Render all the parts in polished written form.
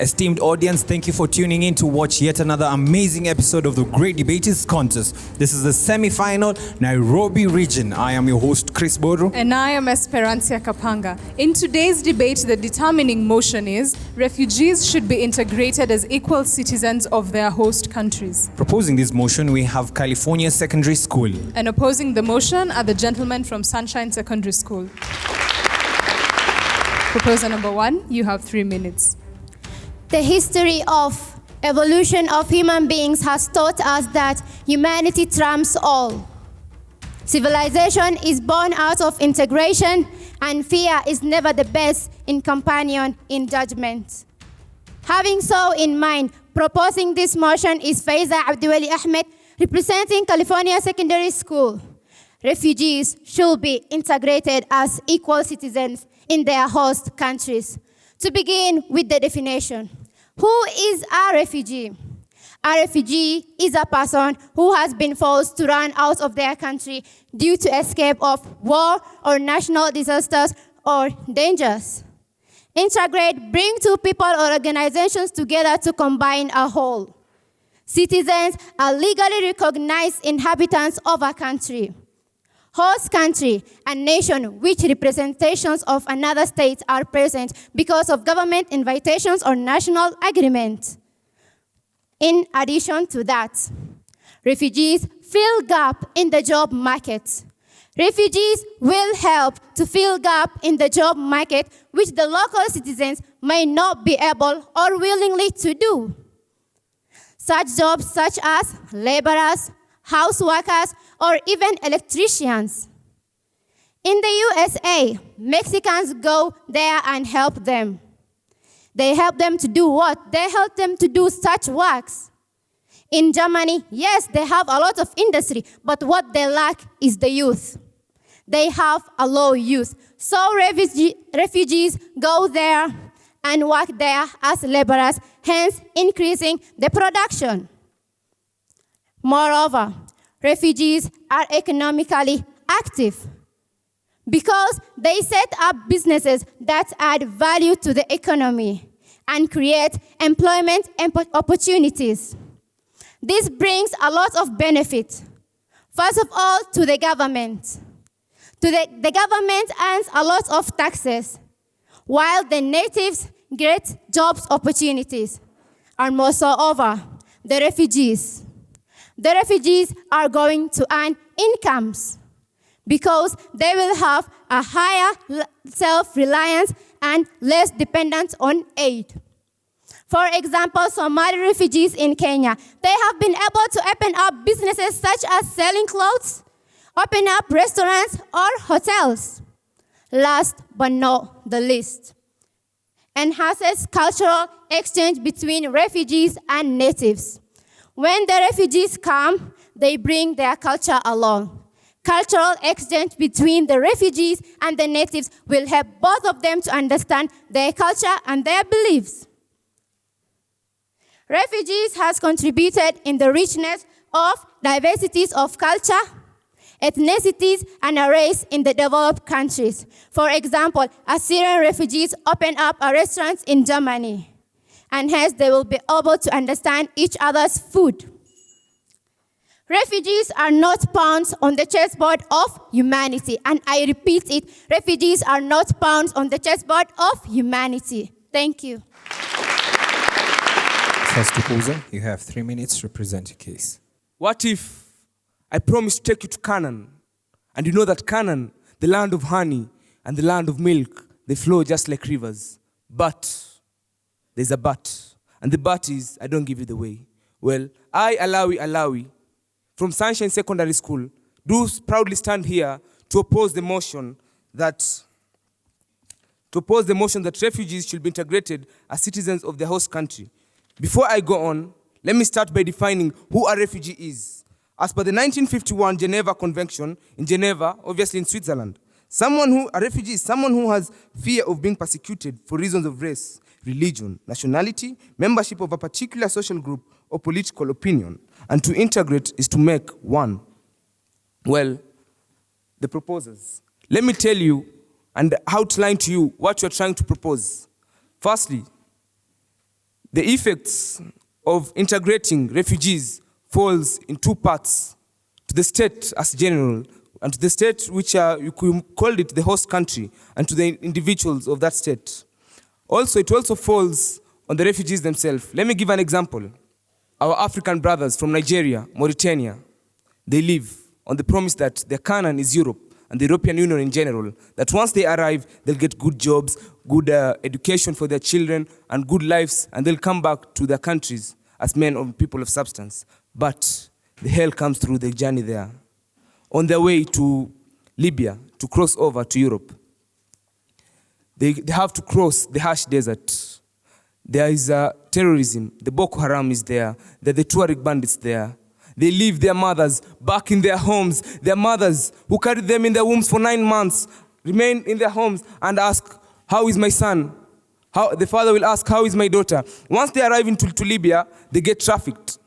Esteemed audience, thank you for tuning in to watch yet another amazing episode of the Great Debaters Contest. This is the semi-final Nairobi region. I am your host, Chris Boru. And I am Esperancia Kapanga. In today's debate, the determining motion is refugees should be integrated as equal citizens of their host countries. Proposing this motion, we have California Secondary School. And opposing the motion are the gentlemen from Sunshine Secondary School. Proposer number 1, you have 3 minutes. The history of evolution of human beings has taught us that humanity trumps all. Civilization is born out of integration, and fear is never the best in companion in judgment. Having so in mind, proposing this motion is Faiza Abdiwali Ahmed, representing California Secondary School. Refugees should be integrated as equal citizens in their host countries. To begin with the definition, who is a refugee? A refugee is a person who has been forced to run out of their country due to escape of war or national disasters or dangers. Integrate, bring two people or organizations together to combine a whole. Citizens are legally recognized inhabitants of a country. Host country and nation which representations of another state are present because of government invitations or national agreement. In addition to that, refugees fill gap in the job market. Refugees will help to fill gap in the job market which the local citizens may not be able or willingly to do. Such jobs such as laborers, house workers, or even electricians. In the USA, Mexicans go there and help them. They help them to do what? They help them to do such works. In Germany, yes, they have a lot of industry, but what they lack is the youth. They have a low youth. So refugees go there and work there as laborers, hence increasing the production. Moreover, refugees are economically active because they set up businesses that add value to the economy and create employment opportunities. This brings a lot of benefit. First of all, to the government. The government earns a lot of taxes, while the natives get jobs opportunities. And moreover, the refugees. The refugees are going to earn incomes because they will have a higher self-reliance and less dependence on aid. For example, Somali refugees in Kenya, they have been able to open up businesses such as selling clothes, open up restaurants or hotels. Last but not the least, enhances cultural exchange between refugees and natives. When the refugees come, they bring their culture along. Cultural exchange between the refugees and the natives will help both of them to understand their culture and their beliefs. Refugees has contributed in the richness of diversities of culture, ethnicities, and a race in the developed countries. For example, Assyrian refugees open up a restaurant in Germany, and hence they will be able to understand each other's food. Refugees are not pawns on the chessboard of humanity, and I repeat it, refugees are not pawns on the chessboard of humanity. Thank you. First proposer, you have 3 minutes to present your case. What if I promise to take you to Canaan, and you know that Canaan, the land of honey and the land of milk, they flow just like rivers, but there's a but, and the but is, I don't give you the way. Well, I, Alawi, from Sunshine Secondary School, do proudly stand here to oppose the motion that refugees should be integrated as citizens of their host country. Before I go on, let me start by defining who a refugee is. As per the 1951 Geneva Convention in Geneva, obviously in Switzerland, a refugee is someone who has fear of being persecuted for reasons of race, religion, nationality, membership of a particular social group, or political opinion. And to integrate is to make one. Well, the proposers. Let me tell you and outline to you what you're trying to propose. Firstly, The effects of integrating refugees falls in two parts: to the state as general, and to the state which you could call it the host country, and to the individuals of that state. Also, it also falls on the refugees themselves. Let me give an example. Our African brothers from Nigeria, Mauritania, they live on the promise that their Canaan is Europe and the European Union in general, that once they arrive, they'll get good jobs, good education for their children, and good lives, and they'll come back to their countries as men or people of substance. But the hell comes through the journey there. On their way to Libya, to cross over to Europe, they have to cross the harsh desert. There is terrorism. The Boko Haram is there. There are the Tuareg bandits there. They leave their mothers back in their homes. Their mothers who carried them in their wombs for 9 months remain in their homes and ask, how is my son? The father will ask, how is my daughter? Once they arrive into Libya, they get trafficked.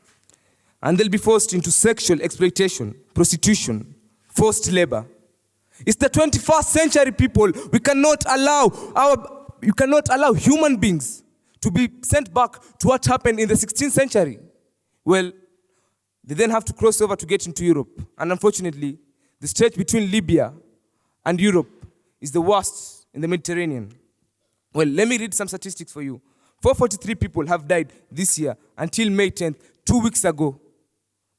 And they'll be forced into sexual exploitation, prostitution, forced labor. It's the 21st century, people. You cannot allow human beings to be sent back to what happened in the 16th century. Well, they then have to cross over to get into Europe. And unfortunately, the stretch between Libya and Europe is the worst in the Mediterranean. Well, let me read some statistics for you. 443 people have died this year until May 10th, 2 weeks ago.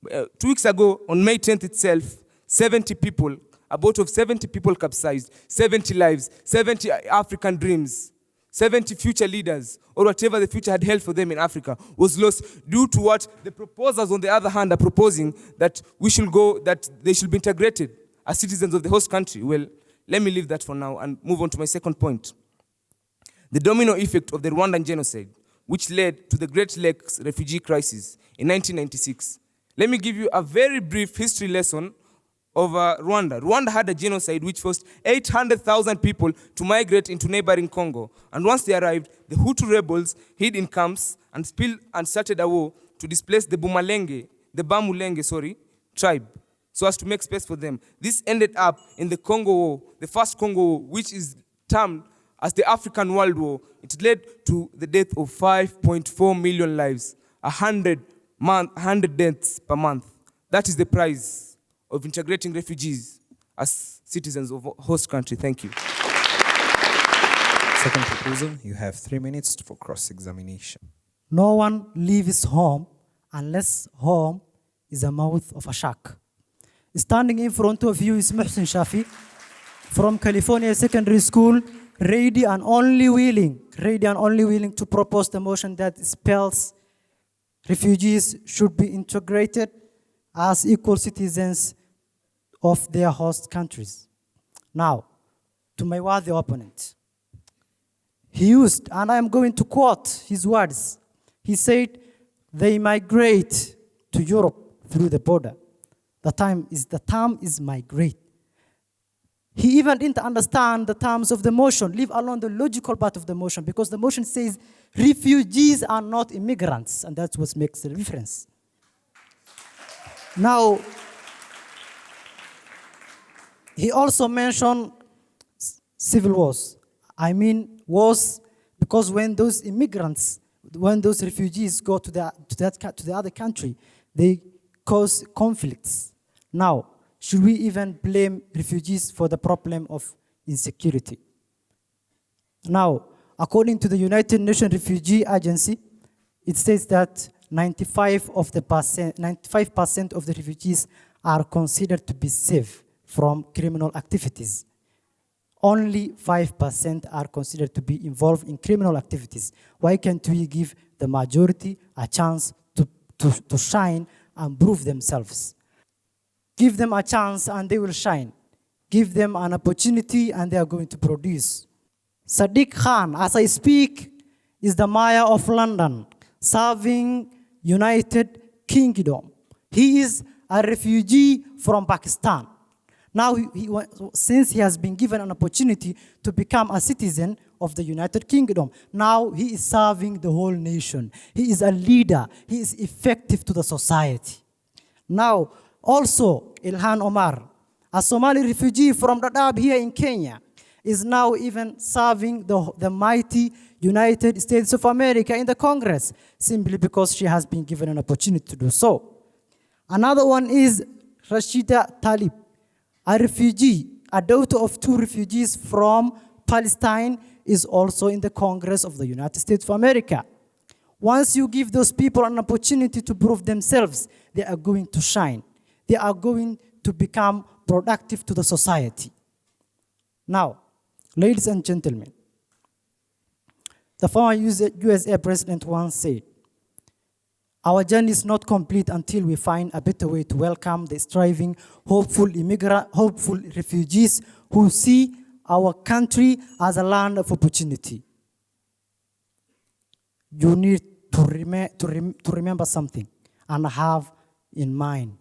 2 weeks ago, on May 10th itself, 70 people, a boat of 70 people capsized, 70 lives, 70 African dreams, 70 future leaders, or whatever the future had held for them in Africa, was lost due to what the proposers, on the other hand, are proposing, that that they should be integrated as citizens of the host country. Well, let me leave that for now and move on to my second point. The domino effect of the Rwandan genocide, which led to the Great Lakes refugee crisis in 1996. Let me give you a very brief history lesson of Rwanda. Rwanda had a genocide which forced 800,000 people to migrate into neighboring Congo. And once they arrived, the Hutu rebels hid in camps and started a war to displace the Bamulenge tribe, so as to make space for them. This ended up in the Congo War, the first Congo War, which is termed as the African World War. It led to the death of 5.4 million lives, 100 deaths per month. That is the price of integrating refugees as citizens of a host country. Thank you. Second proposal, you have 3 minutes for cross-examination. No one leaves home unless home is the mouth of a shark. Standing in front of you is Muhsin Shafi from California Secondary School, ready and only willing to propose the motion that spells refugees should be integrated as equal citizens of their host countries. Now, to my worthy opponent. He used, and I'm going to quote his words, he said, they migrate to Europe through the border. The term is migrate. He even didn't understand the terms of the motion, leave alone the logical part of the motion, because the motion says refugees are not immigrants, and that's what makes the difference. Now, he also mentioned civil wars. I mean wars, because when those refugees go to the other country, they cause conflicts. Now, should we even blame refugees for the problem of insecurity? Now, according to the United Nations Refugee Agency, it says that 95% of the refugees are considered to be safe from criminal activities. Only 5% are considered to be involved in criminal activities. Why can't we give the majority a chance to shine and prove themselves? Give them a chance and they will shine. Give them an opportunity and they are going to produce. Sadiq Khan, as I speak, is the mayor of London, serving United Kingdom. He is a refugee from Pakistan. Now, since he has been given an opportunity to become a citizen of the United Kingdom, now he is serving the whole nation. He is a leader. He is effective to the society. Now, also, Ilhan Omar, a Somali refugee from Dadaab here in Kenya, is now even serving the mighty United States of America in the Congress, simply because she has been given an opportunity to do so. Another one is Rashida Talib, a refugee, a daughter of 2 refugees from Palestine, is also in the Congress of the United States of America. Once you give those people an opportunity to prove themselves, they are going to shine. They are going to become productive to the society. Now, ladies and gentlemen, the former USA president once said, our journey is not complete until we find a better way to welcome the striving, hopeful refugees who see our country as a land of opportunity. You need to remember something and have in mind.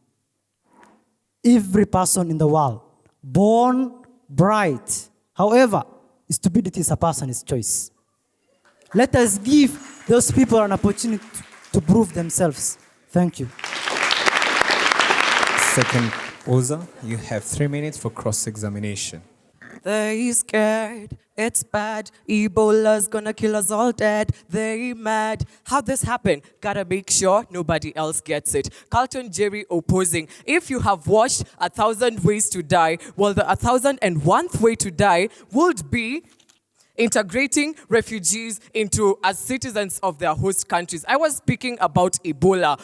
Every person in the world, born bright. However, stupidity is a person's choice. Let us give those people an opportunity to prove themselves. Thank you. Second, Oza, you have 3 minutes for cross-examination. They scared, it's bad. Ebola's gonna kill us all dead. They mad. How this happen? Gotta make sure nobody else gets it. Carlton Jerry opposing. If you have watched 1,000 Ways to Die, well, the 1,001th way to die would be integrating refugees into as citizens of their host countries. I was speaking about Ebola.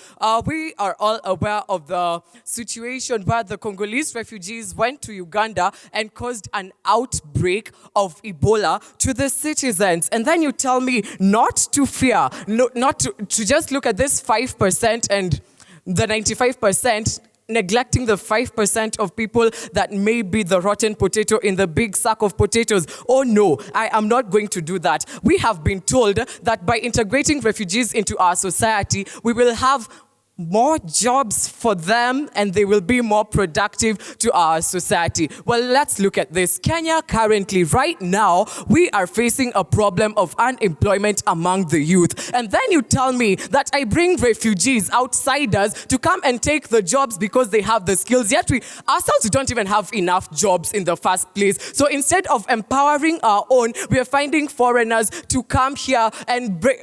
We are all aware of the situation where the Congolese refugees went to Uganda and caused an outbreak of Ebola to the citizens. And then you tell me not to fear, not to just look at this 5% and the 95%, neglecting the 5% of people that may be the rotten potato in the big sack of potatoes. Oh no, I am not going to do that. We have been told that by integrating refugees into our society, we will have more jobs for them and they will be more productive to our society. Well, let's look at this. Kenya currently, right now, we are facing a problem of unemployment among the youth. And then you tell me that I bring refugees, outsiders, to come and take the jobs because they have the skills. Yet we ourselves don't even have enough jobs in the first place. So instead of empowering our own, we are finding foreigners to come here and bring...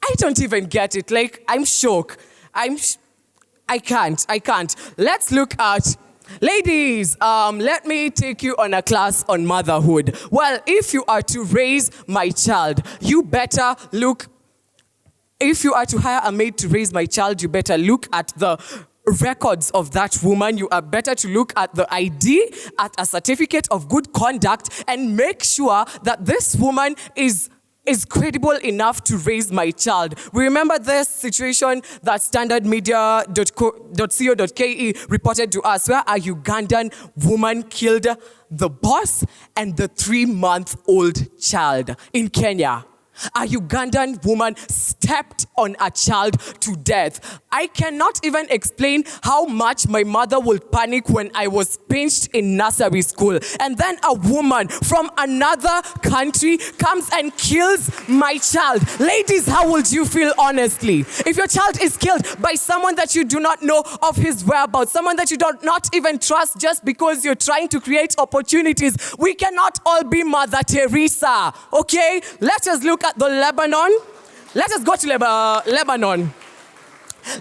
I don't even get it. Like, I'm shocked. I can't. Let's look at, ladies, let me take you on a class on motherhood. Well, if you are to raise my child, you better look, if you are to hire a maid to raise my child, you better look at the records of that woman. You are better to look at the ID, at a certificate of good conduct, and make sure that this woman is credible enough to raise my child. We remember this situation that standardmedia.co.ke reported to us, where a Ugandan woman killed the boss and the 3-month-old child in Kenya. A Ugandan woman stepped on a child to death. I cannot even explain how much my mother will panic when I was pinched in nursery school. And then a woman from another country comes and kills my child. Ladies, how would you feel honestly? If your child is killed by someone that you do not know of his whereabouts, someone that you do not even trust just because you're trying to create opportunities, we cannot all be Mother Teresa, okay? Let us look at the Lebanon. Let us go to Lebanon.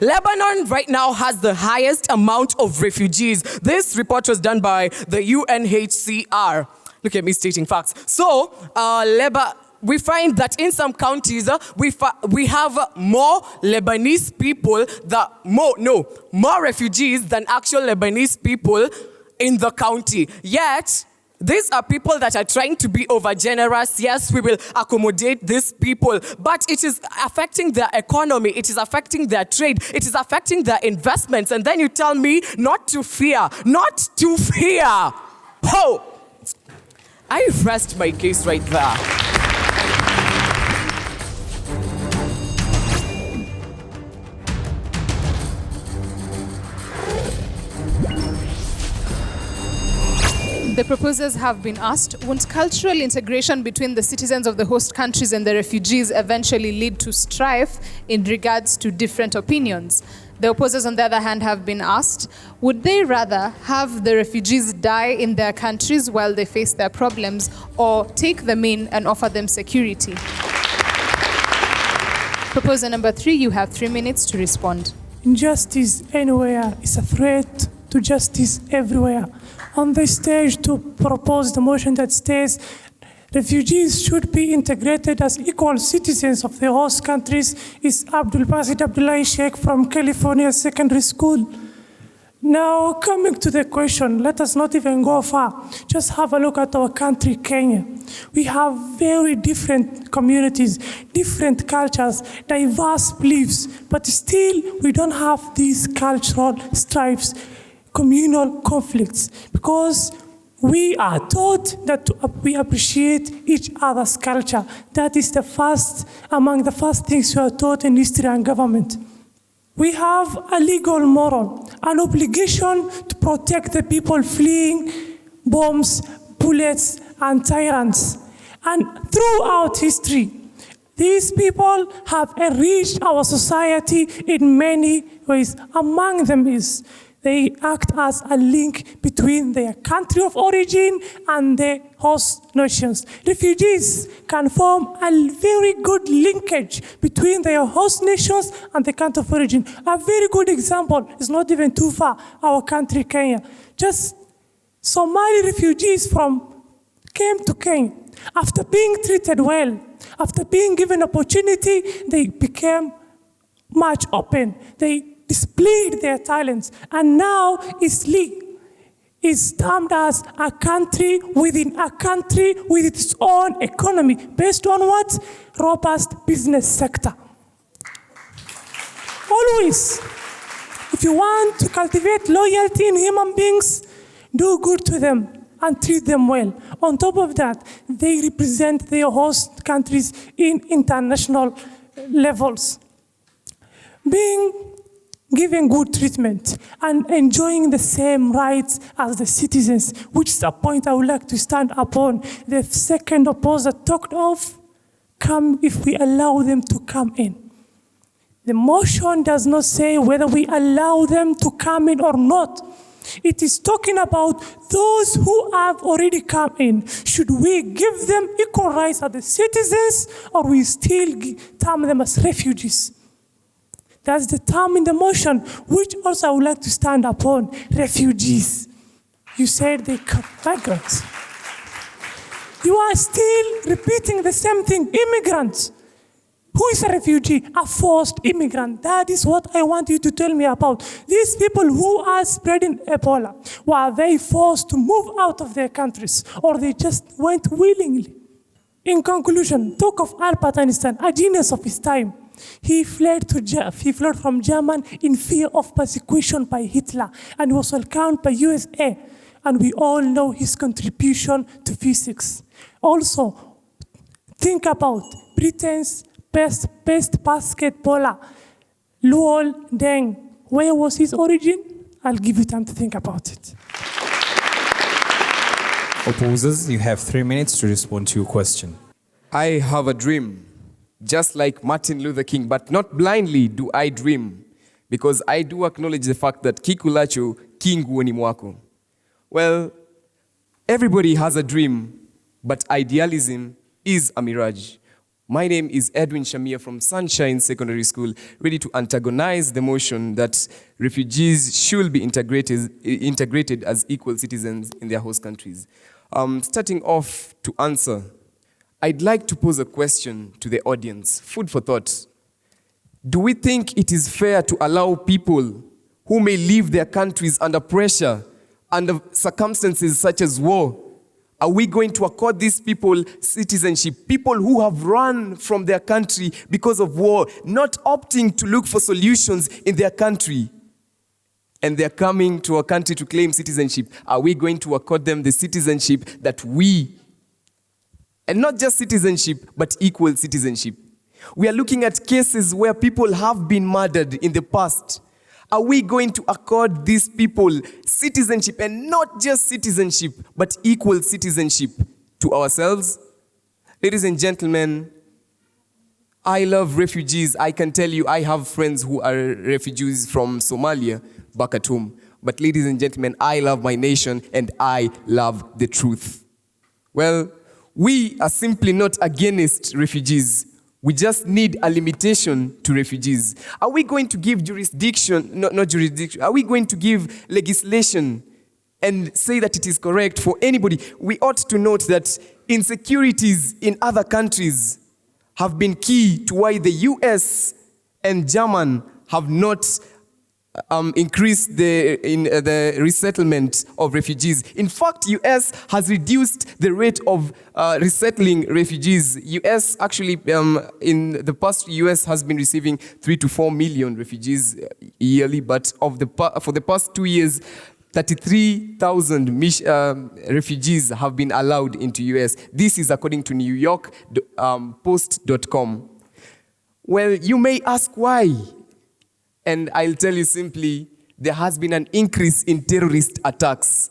Lebanon right now has the highest amount of refugees. This report was done by the UNHCR. Look at me stating facts. So, we find that in some counties, we have more Lebanese people, more refugees than actual Lebanese people in the county. Yet, these are people that are trying to be overgenerous. Yes, we will accommodate these people, but it is affecting their economy. It is affecting their trade. It is affecting their investments. And then you tell me not to fear. Not to fear. Oh, I rest my case right there. The proposers have been asked, won't cultural integration between the citizens of the host countries and the refugees eventually lead to strife in regards to different opinions? The opposers, on the other hand, have been asked, would they rather have the refugees die in their countries while they face their problems, or take them in and offer them security? Proposer number 3, you have 3 minutes to respond. Injustice anywhere is a threat to justice everywhere. On this stage, to propose the motion that states refugees should be integrated as equal citizens of the host countries is Abdul Basit Abdullahi Sheikh from California Secondary School. Now, coming to the question, let us not even go far. Just have a look at our country, Kenya. We have very different communities, different cultures, diverse beliefs, but still we don't have these cultural strifes, communal conflicts, because we are taught that we appreciate each other's culture. That is among the first things we are taught in history and government. We have a legal moral, an obligation to protect the people fleeing bombs, bullets, and tyrants. And throughout history, these people have enriched our society in many ways. Among them is they act as a link between their country of origin and the host nations. Refugees can form a very good linkage between their host nations and the country of origin. A very good example is not even too far, our country, Kenya. Just Somali refugees came to Kenya. After being treated well, after being given opportunity, they became much open. They displayed their talents, and now Isli is termed as a country within a country with its own economy, based on what? Robust business sector. Always, if you want to cultivate loyalty in human beings, do good to them and treat them well. On top of that, they represent their host countries in international levels. Being given good treatment and enjoying the same rights as the citizens, which is a point I would like to stand upon. The second opposer talked of, come if we allow them to come in. The motion does not say whether we allow them to come in or not. It is talking about those who have already come in. Should we give them equal rights as the citizens, or we still term them as refugees? That's the term in the motion, which also I would like to stand upon. Refugees. You said they come migrants. You are still repeating the same thing. Immigrants. Who is a refugee? A forced immigrant. That is what I want you to tell me about. These people who are spreading Ebola, were they forced to move out of their countries, or they just went willingly? In conclusion, talk of Albert Einstein, a genius of his time. He fled from Germany in fear of persecution by Hitler, and was welcomed by USA. And we all know his contribution to physics. Also, think about Britain's best basketballer, Luol Deng. Where was his origin? I'll give you time to think about it. Opposers, you have 3 minutes to respond to your question. I have a dream, just like Martin Luther King, but not blindly do I dream, because I do acknowledge the fact that kikulacho kinguoni mwako. Well, everybody has a dream, but idealism is a mirage. My name is Edwin Shamia from Sunshine Secondary School, ready to antagonize the motion that refugees should be integrated as equal citizens in their host countries. Starting off to answer, I'd like to pose a question to the audience, food for thought. Do we think it is fair to allow people who may leave their countries under pressure, under circumstances such as war? Are we going to accord these people citizenship? People who have run from their country because of war, not opting to look for solutions in their country, and they're coming to our country to claim citizenship. Are we going to accord them the citizenship that we, and not just citizenship, but equal citizenship? We are looking at cases where people have been murdered in the past. Are we going to accord these people citizenship, and not just citizenship, but equal citizenship to ourselves? Ladies and gentlemen, I love refugees. I can tell you, I have friends who are refugees from Somalia back at home. But ladies and gentlemen, I love my nation and I love the truth. Well, we are simply not against refugees. We just need a limitation to refugees. Are we going to give jurisdiction, not jurisdiction, are we going to give legislation and say that it is correct for anybody? We ought to note that insecurities in other countries have been key to why the US and German have not increased the resettlement of refugees. In fact, US has reduced the rate of resettling refugees. US actually, in the past, US has been receiving 3 to 4 million refugees yearly, but for the past 2 years, 33,000 refugees have been allowed into US. This is according to New York Post.com. Well, you may ask why. And I'll tell you simply, there has been an increase in terrorist attacks.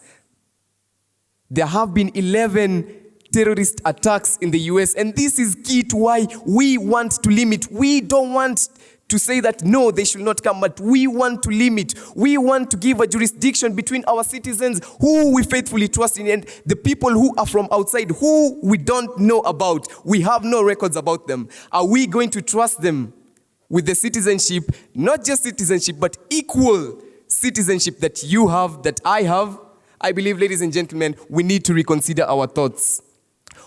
There have been 11 terrorist attacks in the US, and this is key to why we want to limit. We don't want to say that, no, they should not come, but we want to limit. We want to give a jurisdiction between our citizens who we faithfully trust in and the people who are from outside, who we don't know about. We have no records about them. Are we going to trust them with the citizenship, not just citizenship, but equal citizenship that you have, that I have? I believe, ladies and gentlemen, we need to reconsider our thoughts.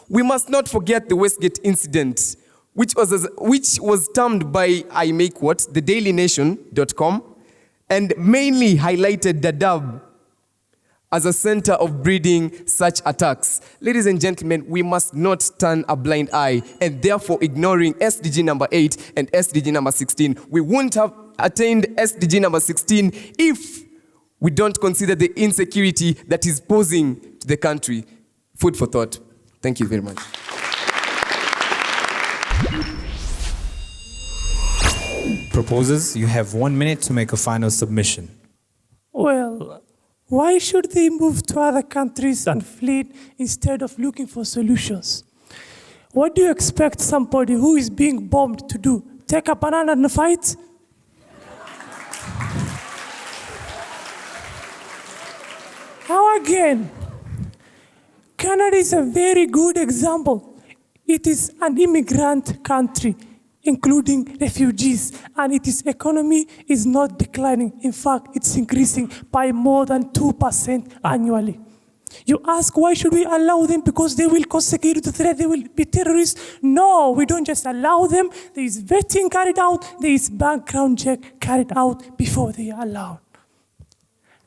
We must not forget the Westgate incident, which was termed by thedailynation.com and mainly highlighted Dadaab as a center of breeding such attacks. Ladies and gentlemen, we must not turn a blind eye and therefore ignoring SDG number 8 and SDG number 16. We wouldn't have attained SDG number 16 if we don't consider the insecurity that is posing to the country. Food for thought. Thank you very much. Proposers, you have 1 minute to make a final submission. Well, why should they move to other countries and flee instead of looking for solutions? What do you expect somebody who is being bombed to do? Take a banana and fight? Now again, Canada is a very good example. It is an immigrant country, including refugees, and its economy is not declining. In fact, it's increasing by more than 2% annually. You ask, why should we allow them? Because they will cause security threat, they will be terrorists. No, we don't just allow them. There is vetting carried out, there is background check carried out before they are allowed.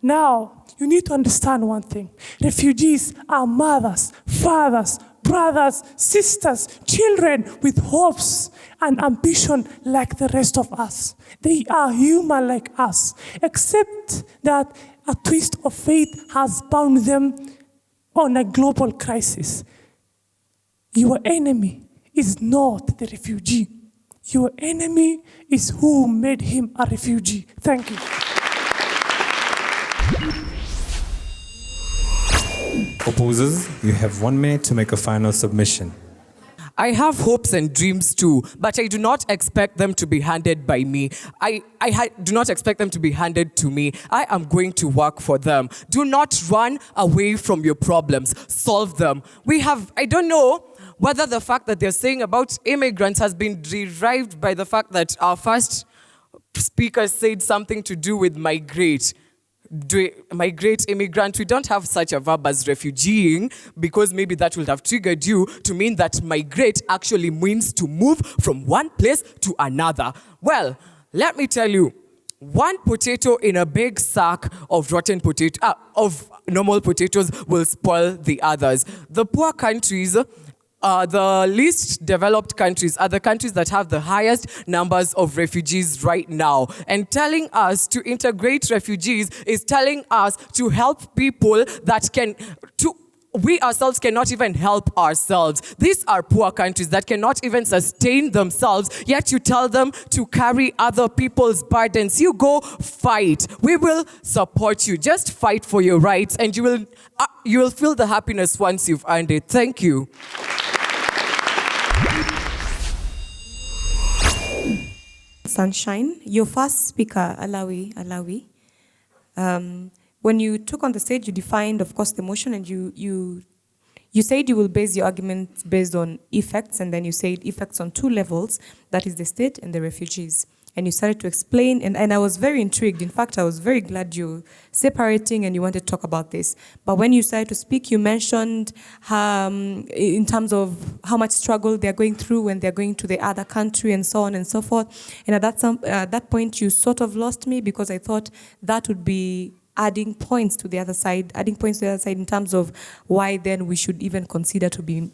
Now, you need to understand one thing. Refugees are mothers, fathers, brothers, sisters, children with hopes and ambition like the rest of us. They are human like us, except that a twist of fate has bound them on a global crisis. Your enemy is not the refugee. Your enemy is who made him a refugee. Thank you. Proposers, you have 1 minute to make a final submission. I have hopes and dreams too, but I do not expect them to be handed by me. I do not expect them to be handed to me. I am going to work for them. Do not run away from your problems. Solve them. I don't know whether the fact that they're saying about immigrants has been derived by the fact that our first speaker said something to do with migrate immigrant. We don't have such a verb as refugeeing because maybe that would have triggered you to mean that migrate actually means to move from one place to another. Well, let me tell you, one potato in a big sack of of normal potatoes will spoil the others. The poor countries, the least developed countries are the countries that have the highest numbers of refugees right now. And telling us to integrate refugees is telling us to help people that we ourselves cannot even help ourselves. These are poor countries that cannot even sustain themselves, yet you tell them to carry other people's burdens. You go fight. We will support you. Just fight for your rights and you will feel the happiness once you've earned it. Thank you. Sunshine. Your first speaker, Alawi, when you took on the stage, you defined, of course, the motion, and you said you will base your arguments based on effects, and then you said effects on two levels, that is the state and the refugees. And you started to explain, and I was very intrigued. In fact, I was very glad you're separating and you wanted to talk about this. But when you started to speak, you mentioned in terms of how much struggle they're going through when they're going to the other country and so on and so forth. And at that point, you sort of lost me, because I thought that would be adding points to the other side in terms of why then we should even consider to be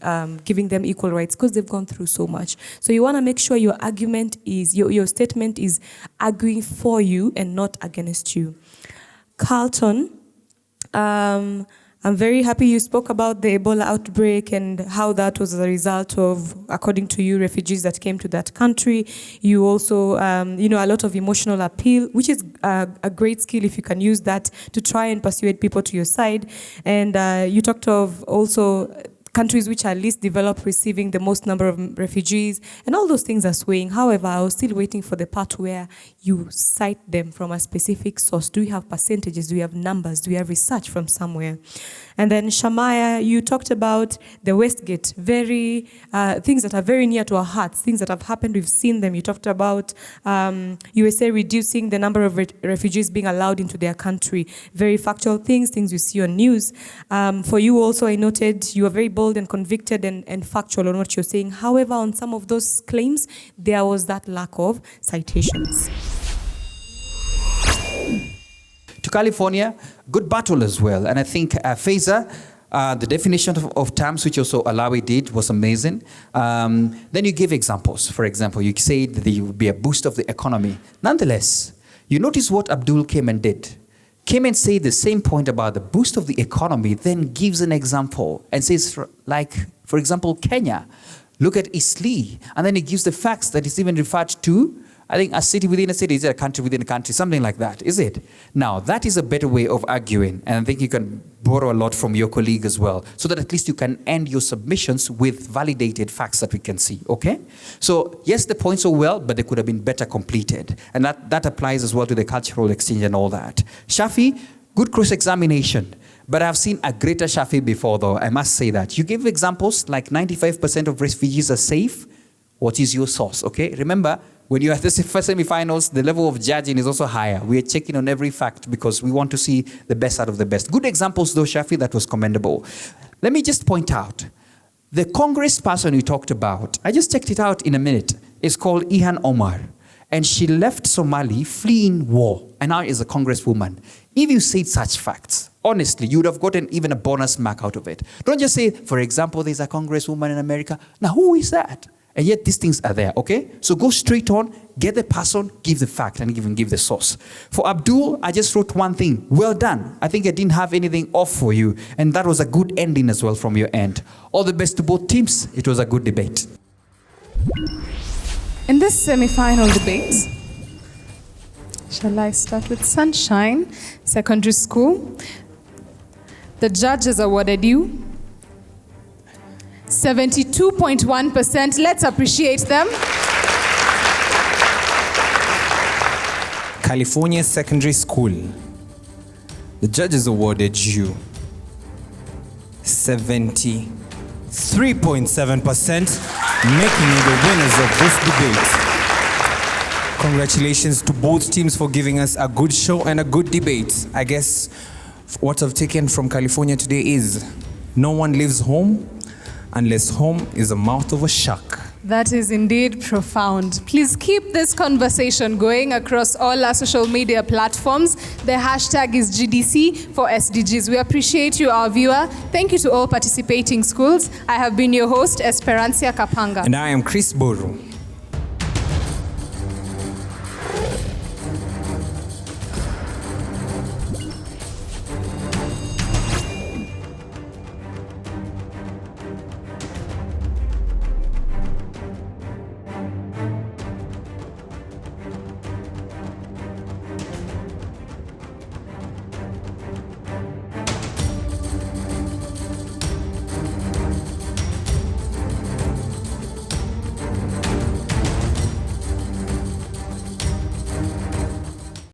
giving them equal rights, because they've gone through so much. So you want to make sure your argument is, your statement is arguing for you and not against you. Carlton, I'm very happy you spoke about the Ebola outbreak and how that was a result of, according to you, refugees that came to that country. You also, a lot of emotional appeal, which is a great skill if you can use that to try and persuade people to your side. And you talked of also countries which are least developed receiving the most number of refugees, and all those things are swaying. However, I was still waiting for the part where you cite them from a specific source. Do you have percentages? Do you have numbers? Do you have research from somewhere? And then Shamaya, you talked about the Westgate, very things that are very near to our hearts, things that have happened, we've seen them. You talked about USA reducing the number of refugees being allowed into their country. Very factual things you see on news. For you also, I noted you are very bold and convicted and factual on what you're saying. However, on some of those claims, there was that lack of citations. To California, good battle as well. And I think Faiza, the definition of terms, which also Alawi did, was amazing. Then you give examples. For example, you said that there would be a boost of the economy. Nonetheless, you notice what Abdul came and did. Came and said the same point about the boost of the economy, then gives an example and says, like, for example, Kenya. Look at Eastleigh. And then he gives the facts that it's even referred to, I think, a city within a city, is it a country within a country, something like that, is it? Now, that is a better way of arguing, and I think you can borrow a lot from your colleague as well, so that at least you can end your submissions with validated facts that we can see, okay? So, yes, the points are well, but they could have been better completed, and that applies as well to the cultural exchange and all that. Shafi, good cross-examination, but I've seen a greater Shafi before, though, I must say that. You give examples like 95% of refugees are safe. What is your source, okay? Remember, when you're at the first semifinals, the level of judging is also higher. We are checking on every fact because we want to see the best out of the best. Good examples, though, Shafi, that was commendable. Let me just point out, the Congress person you talked about, I just checked it out in a minute, is called Ihan Omar. And she left Somali fleeing war, and now is a congresswoman. If you said such facts, honestly, you would have gotten even a bonus mark out of it. Don't just say, for example, there's a congresswoman in America. Now, who is that? And yet these things are there, okay? So go straight on, get the person, give the fact, and even give the source. For Abdul, I just wrote one thing. Well done. I think I didn't have anything off for you. And that was a good ending as well from your end. All the best to both teams. It was a good debate. In this semi-final debate, shall I start with Sunshine Secondary School? The judges awarded you 72.1%. Let's appreciate them. California Secondary School. The judges awarded you 73.7%, making you the winners of this debate. Congratulations to both teams for giving us a good show and a good debate. I guess what I've taken from California today is no one leaves home unless home is the mouth of a shark. That is indeed profound. Please keep this conversation going across all our social media platforms. The hashtag is GDC for SDGs. We appreciate you, our viewer. Thank you to all participating schools. I have been your host, Esperancia Kapanga. And I am Chris Boru.